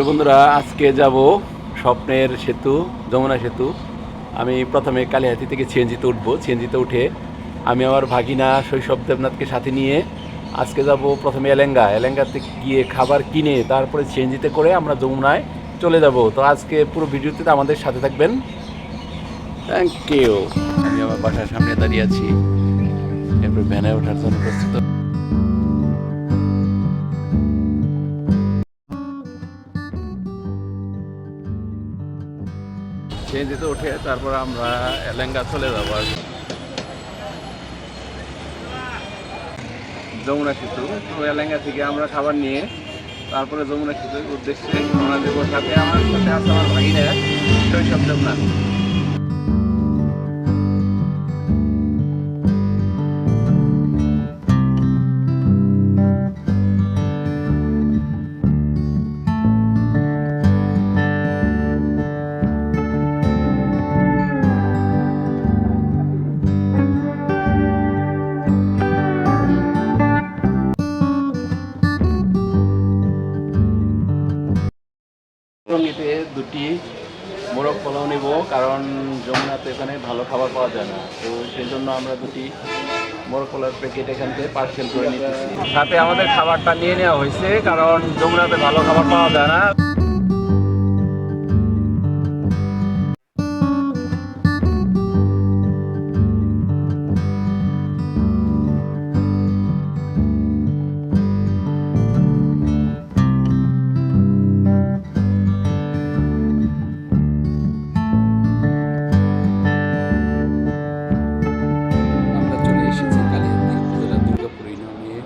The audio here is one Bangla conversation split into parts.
প্রিয় বন্ধুরা, আজকে যাব স্বপ্নের সেতু, যমুনা সেতু। আমি প্রথমে কালিহাতি থেকে সিএনজিতে উঠবো। সিএনজিতে উঠে আমি আমার ভাগিনা শৈশব দেবনাথকে সাথে নিয়ে আজকে যাব প্রথমে এলেঙ্গাতে গিয়ে খাবার কিনে তারপরে সিএনজিতে করে আমরা যমুনায় চলে যাব। তো আজকে পুরো ভিডিওতে আমাদের সাথে থাকবেন। Thank you. আমি আমার বাসার সামনে দাঁড়িয়ে আছি, এরপর ভ্যানে ওঠার জন্য প্রস্তুত। সিএনজিতে উঠে তারপর আমরা এলেঙ্গা চলে যাবো আর যমুনা সেতু। তো এলেঙ্গা থেকে আমরা খাবার নিয়ে তারপরে যমুনা সেতুর উদ্দেশ্যে রওনা দেবো। সাথে আমার সাথে আছে আমার ভাগিনা শৈশব দেবনাথ। টঙ্গীতে দুটি মোরগ পোলাও নেব, কারণ যমুনাতে এখানে ভালো খাবার পাওয়া যায় না। তো সেই জন্য আমরা দুটি মোরগ পোলাওর প্যাকেট এখান থেকে পার্সেল করে নিতেছি। সাথে আমাদের খাবারটা নিয়ে নেওয়া হয়েছে, কারণ যমুনাতে ভালো খাবার পাওয়া যায় না। আমরা চলে এসেছি কালিহাতী উপজেলা দুর্গাপুর ইউনিয়নের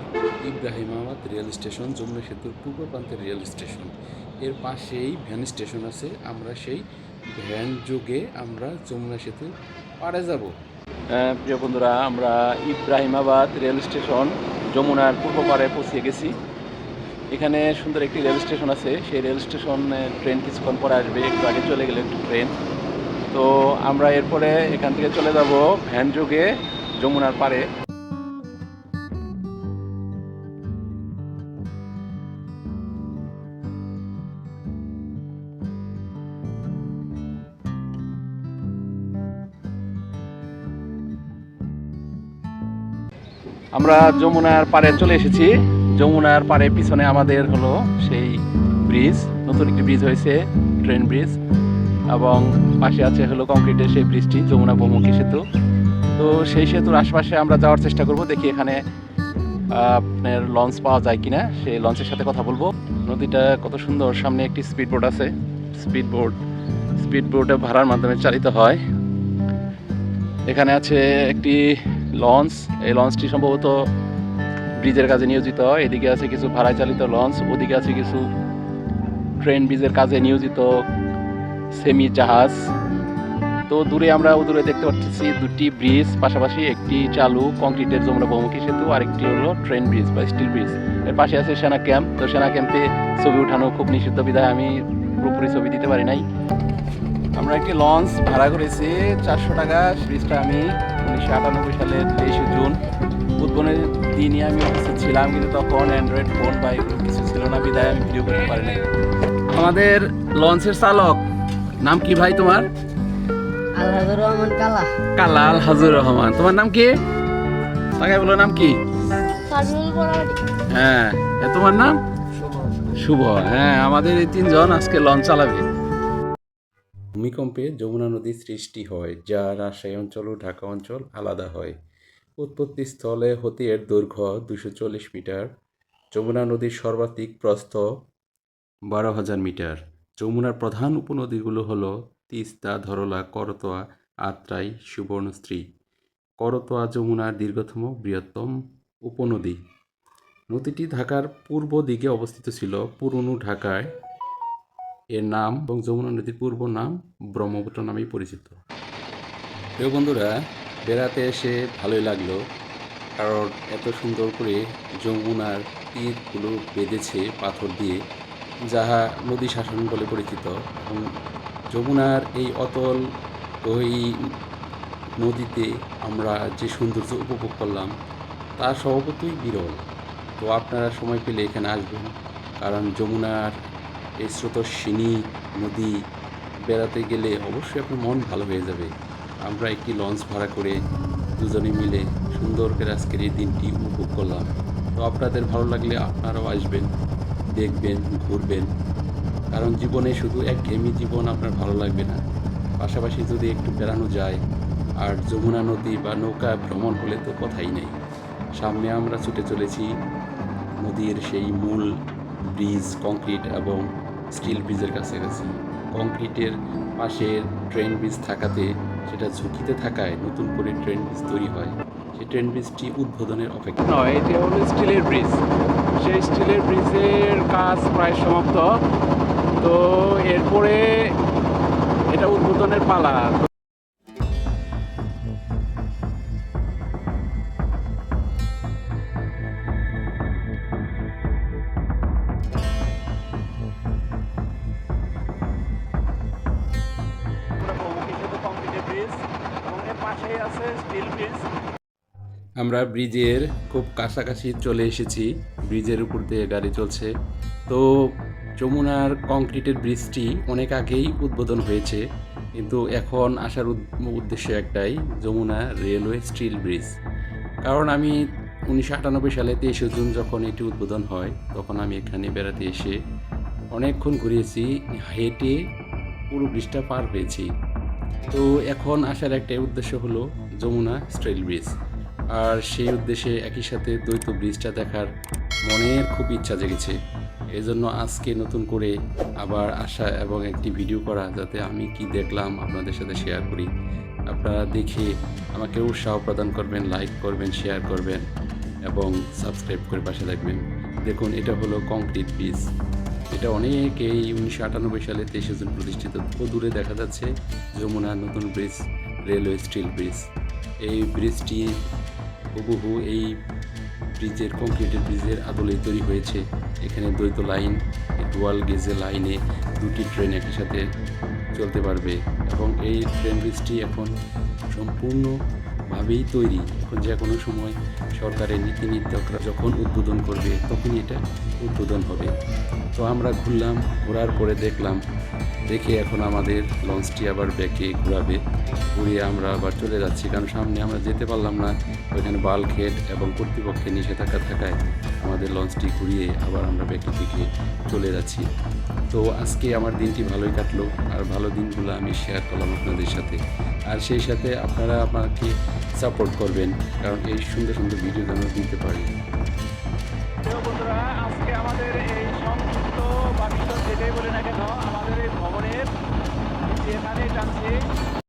ইব্রাহিমাবাদ রেল স্টেশন, যমুনা সেতুর পূর্ব প্রান্তের রেল স্টেশন। এর পাশেই ভ্যান স্টেশন আছে। আমরা সেই ভ্যান যোগে আমরা যমুনা সেতু পাড়ে যাব। প্রিয় বন্ধুরা, আমরা ইব্রাহিমাবাদ রেল স্টেশন যমুনার পূর্ব পাড়ে পৌঁছে গেছি। এখানে সুন্দর একটি রেল স্টেশন আছে। সেই রেল স্টেশনে ট্রেন কিছুক্ষণ পরে আসবে, একটু আগে চলে গেলে একটু ট্রেন। তো আমরা এরপরে এখান থেকে চলে যাব ভ্যান যোগে যমুনার পাড়ে। আমরা যমুনার পাড়ে চলে এসেছি। যমুনার পাড়ে পিছনে আমাদের হলো সেই ব্রিজ, নতুন একটি ব্রিজ হয়েছে, ট্রেন ব্রিজ, এবং পাশে আছে হলো কংক্রিটের সেই ব্রিজটি, যমুনা বহুমুখী সেতু। তো সেই সেতুর আশপাশে আমরা যাওয়ার চেষ্টা করব, দেখি এখানে আপনার লঞ্চ পাওয়া যায় কিনা। সেই লঞ্চের সাথে কথা বলবো। নদীটা কত সুন্দর, সামনে একটি স্পিড বোট আছে। স্পিড বোটে ভাড়ার মাধ্যমে চালিত হয়। এখানে আছে একটি লঞ্চ। এই লঞ্চটি সম্ভবত ব্রিজের কাজে নিয়োজিত। এদিকে আছে কিছু ভাড়ায় চালিত লঞ্চ, ওদিকে আছে কিছু ট্রেন ব্রিজের কাজে নিয়োজিত সেমি জাহাজ। তো দূরে আমরা দূরে দেখতে পাচ্ছি দুটি ব্রিজ পাশাপাশি, একটি চালু কংক্রিটের যমুনা বহুমুখী সেতু, আরেকটি হলো ট্রেন ব্রিজ বা স্টিল ব্রিজ। এর পাশে আছে সেনা ক্যাম্প। তো সেনা ক্যাম্পে ছবি উঠানো খুব নিষিদ্ধ, বিধায় আমি পুরোপুরি ছবি দিতে পারি নাই। আমরা একটি লঞ্চ ভাড়া করেছি 400 টাকা। ব্রিজটা আমি 1998 সালের 23 জুন উদ্বোধনের দিনই আমি উপস্থিত ছিলাম, কিন্তু তখন অ্যান্ড্রয়েড ফোন বা এগুলো কিছু ছিল না, বিধায় আমি ভিডিও করতে পারি নাই। আমাদের লঞ্চের চালক নাম কি ভাই তোমার? আলহাজুর রহমান কালা। কালা আলহাজুর রহমান। তোমার নাম কি? তাকে বলো, নাম কি? হ্যাঁ, তোমার নাম? শুভ। হ্যাঁ, আমাদের এই তিনজন আজকে লঞ্চ চালাবে। ভূমিকম্পে যমুনা নদীর সৃষ্টি হয়, যা রাজশাহী অঞ্চল ও ঢাকা অঞ্চল আলাদা হয়। উৎপত্তি স্থলে হতে এর দৈর্ঘ্য 240 মিটার। যমুনা নদীর সর্বাধিক প্রস্থ 12,000 মিটার। যমুনার প্রধান উপনদীগুলো হলো তিস্তা, ধরলা, করতোয়া, আত্রাই, সুবর্ণশ্রী। করতোয়া যমুনার দীর্ঘতম বৃহত্তম উপনদী। নদীটি ঢাকার পূর্ব দিকে অবস্থিত ছিল, পুরনো ঢাকায় এর নাম, এবং যমুনা নদীর পূর্ব নাম ব্রহ্মপুত্র নামেই পরিচিত। প্রিয় বন্ধুরা, বেড়াতে এসে ভালোই লাগলো, কারণ এত সুন্দর করে যমুনার তীরগুলো বেঁধেছে পাথর দিয়ে, যাহা নদী শাসন বলে পরিচিত। এবং যমুনার এই অতল ওই নদীতে আমরা যে সৌন্দর্য উপভোগ করলাম তা স্বভাবতই বিরল। তো আপনারা সময় পেলে এখানে আসবেন, কারণ যমুনার এই স্রোতস্বিনী নদী বেড়াতে গেলে অবশ্যই আপনার মন ভালো হয়ে যাবে। আমরা একটি লঞ্চ ভাড়া করে দুজনে মিলে সুন্দর করে আজকের এই দিনটি উপভোগ করলাম। তো আপনাদের ভালো লাগলে আপনারাও আসবেন, দেখবেন, ঘুরবেন। কারণ জীবনে শুধু একঘেয়েমি জীবন আপনার ভালো লাগবে না। পাশাপাশি যদি একটু বেড়ানো যায়, আর যমুনা নদী বা নৌকা ভ্রমণ হলে তো কথাই নেই। সামনে আমরা ছুটে চলেছি নদীর সেই মূল ব্রিজ, কংক্রিট এবং স্টিল ব্রিজের কাছাকাছি। কংক্রিটের পাশে ট্রেন ব্রিজ থাকাতে সেটা ঝুঁকিতে থাকায় নতুন করে ট্রেন ব্রিজ তৈরি হয়। সেই ট্রেন ব্রিজটি উদ্বোধনের অপেক্ষা নয়, এটি হলো স্টিলের ব্রিজ। সেই স্টিলের ব্রিজের কাজ প্রায় সমাপ্ত। তো এরপরে এটা উদ্বোধনের পালা। আমরা ব্রিজের খুব কাছাকাছি চলে এসেছি। ব্রিজের উপর দিয়ে গাড়ি চলছে। তো যমুনার কংক্রিটের ব্রিজটি অনেক আগেই উদ্বোধন হয়েছে, কিন্তু এখন আসার উদ্দেশ্য একটাই, যমুনা রেলওয়ে স্টিল ব্রিজ। কারণ আমি 1998 সালে 23 জুন যখন এটি উদ্বোধন হয়, তখন আমি এখানে বেড়াতে এসে অনেকক্ষণ ঘুরিয়েছি, হেঁটে পুরো ব্রিজটা পার হয়েছি। তো এখন আসার একটাই উদ্দেশ্য হলো যমুনা স্টিল ব্রিজ, আর সেই উদ্দেশ্যে একই সাথে দ্বৈত ব্রিজটা দেখার মনের খুব ইচ্ছা জেগেছে। এই জন্য আজকে নতুন করে আবার আসা এবং একটি ভিডিও করা, যাতে আমি কি দেখলাম আপনাদের সাথে শেয়ার করি। আপনারা দেখে আমাকে উৎসাহ প্রদান করবেন, লাইক করবেন, শেয়ার করবেন এবং সাবস্ক্রাইব করে পাশে থাকবেন। দেখুন, এটা হলো কংক্রিট ব্রিজ। এটা অনেক এই 1998 সালে 23 জুন প্রতিষ্ঠিত। তো দূরে দেখা যাচ্ছে যমুনা নতুন ব্রিজ, রেলওয়ে স্টিল ব্রিজ। এই ব্রিজটি হুবহু এই ব্রিজের, কংক্রিটের ব্রিজের আদলেই তৈরি হয়েছে। এখানে দ্বৈত লাইন, ডুয়াল গেজে লাইনে দুটি ট্রেন একই সাথে চলতে পারবে এবং এই ট্রেন ব্রিজটি এখন সম্পূর্ণভাবেই তৈরি। এখন যে কোনো সময় সরকারের নীতি নির্ধারকরা যখন উদ্বোধন করবে তখনই এটা উদ্বোধন হবে। তো আমরা ঘুরলাম, ঘোরার পরে দেখলাম, দেখে এখন আমাদের লঞ্চটি আবার ব্যাকে ঘোরাবে। ঘুরিয়ে আমরা আবার চলে যাচ্ছি, কারণ সামনে আমরা যেতে পারলাম না, ওইখানে বাল্কহেড এবং কর্তৃপক্ষের নিষেধাজ্ঞা থাকায় আমাদের লঞ্চটি ঘুরিয়ে আবার আমরা ব্যাকের দিকে চলে যাচ্ছি। তো আজকে আমার দিনটি ভালোই কাটলো, আর ভালো দিনগুলো আমি শেয়ার করলাম আপনাদের সাথে। আর সেই সাথে আপনারা আমাকে সাপোর্ট করবেন, কারণ এই সুন্দর সুন্দর ভিডিও যেন দিতে পারি। বন্ধুরা, আজকে আমাদের এই সংযুক্ত বা যেটাই বলে না কেন,